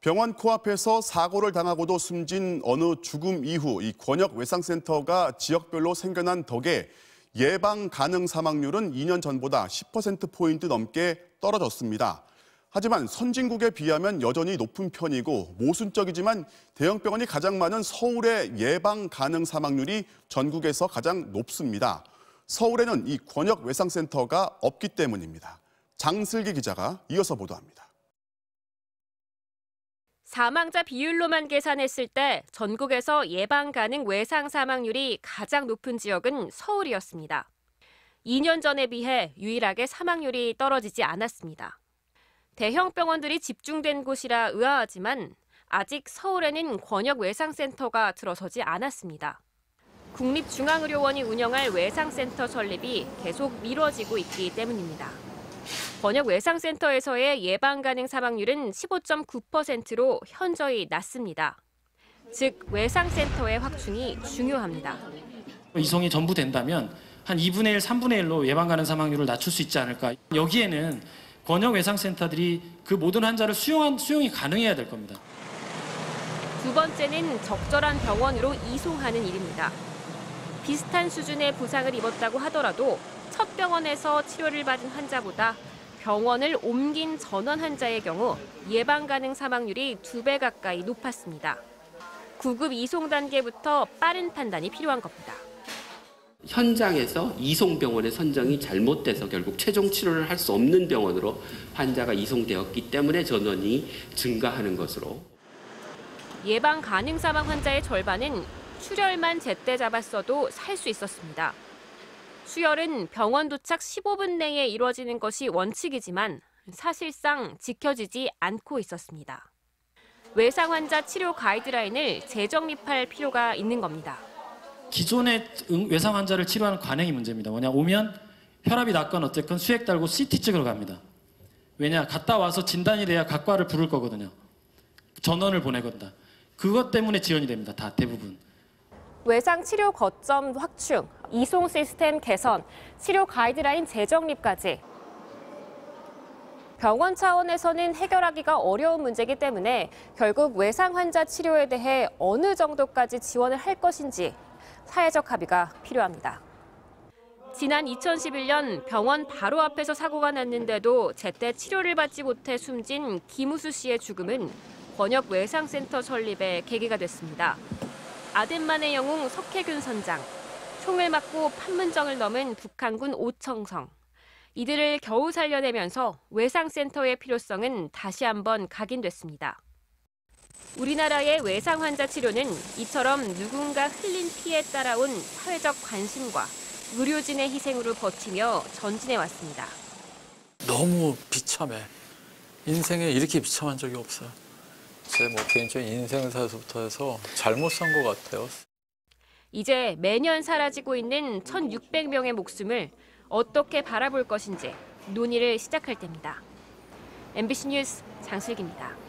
병원 코앞에서 사고를 당하고도 숨진 어느 죽음 이후 이 권역외상센터가 지역별로 생겨난 덕에 예방 가능 사망률은 2년 전보다 10%포인트 넘게 떨어졌습니다. 하지만 선진국에 비하면 여전히 높은 편이고 모순적이지만 대형 병원이 가장 많은 서울의 예방 가능 사망률이 전국에서 가장 높습니다. 서울에는 이 권역외상센터가 없기 때문입니다. 장슬기 기자가 이어서 보도합니다. 사망자 비율로만 계산했을 때 전국에서 예방 가능 외상 사망률이 가장 높은 지역은 서울이었습니다. 2년 전에 비해 유일하게 사망률이 떨어지지 않았습니다. 대형 병원들이 집중된 곳이라 의아하지만 아직 서울에는 권역외상센터가 들어서지 않았습니다. 국립중앙의료원이 운영할 외상센터 설립이 계속 미뤄지고 있기 때문입니다. 권역외상센터에서의 예방 가능 사망률은 15.9%로 현저히 낮습니다. 즉, 외상센터의 확충이 중요합니다. 이송이 전부 된다면 한 2분의 1, 3분의 1로 예방 가능 사망률을 낮출 수 있지 않을까. 여기에는 권역외상센터들이 그 모든 환자를 수용이 가능해야 될 겁니다. 두 번째는 적절한 병원으로 이송하는 일입니다. 비슷한 수준의 부상을 입었다고 하더라도 첫 병원에서 치료를 받은 환자보다 병원을 옮긴 전원 환자의 경우 예방 가능 사망률이 2배 가까이 높았습니다. 구급 이송 단계부터 빠른 판단이 필요한 겁니다. 현장에서 이송병원의 선정이 잘못돼서 결국 최종 치료를 할 수 없는 병원으로 환자가 이송되었기 때문에 전원이 증가하는 것으로. 예방 가능 사망 환자의 절반은 출혈만 제때 잡았어도 살 수 있었습니다. 수혈은 병원 도착 15분 내에 이루어지는 것이 원칙이지만 사실상 지켜지지 않고 있었습니다. 외상 환자 치료 가이드라인을 재정립할 필요가 있는 겁니다. 기존의 외상 환자를 치료하는 관행이 문제입니다. 오면 혈압이 낮건 어쨌건 수액 달고 CT 찍으러 갑니다. 왜냐? 갔다 와서 진단이 돼야 각과를 부를 거거든요. 전원을 보내건다. 그것 때문에 지연이 됩니다. 다 대부분. 외상 치료 거점 확충, 이송 시스템 개선, 치료 가이드라인 재정립까지. 병원 차원에서는 해결하기가 어려운 문제이기 때문에 결국 외상 환자 치료에 대해 어느 정도까지 지원을 할 것인지 사회적 합의가 필요합니다. 지난 2011년 병원 바로 앞에서 사고가 났는데도 제때 치료를 받지 못해 숨진 김우수 씨의 죽음은 권역외상센터 설립의 계기가 됐습니다. 아덴만의 영웅 석혜균 선장, 총을 맞고 판문점을 넘은 북한군 오청성. 이들을 겨우 살려내면서 외상센터의 필요성은 다시 한번 각인됐습니다. 우리나라의 외상 환자 치료는 이처럼 누군가 흘린 피에 따라온 사회적 관심과 의료진의 희생으로 버티며 전진해 왔습니다. 너무 비참해. 인생에 이렇게 비참한 적이 없어요. 제 개인적인 인생사에서부터 해서 잘못 산 것 같아요. 이제 매년 사라지고 있는 1,600명의 목숨을 어떻게 바라볼 것인지 논의를 시작할 때입니다. MBC 뉴스 장슬기입니다.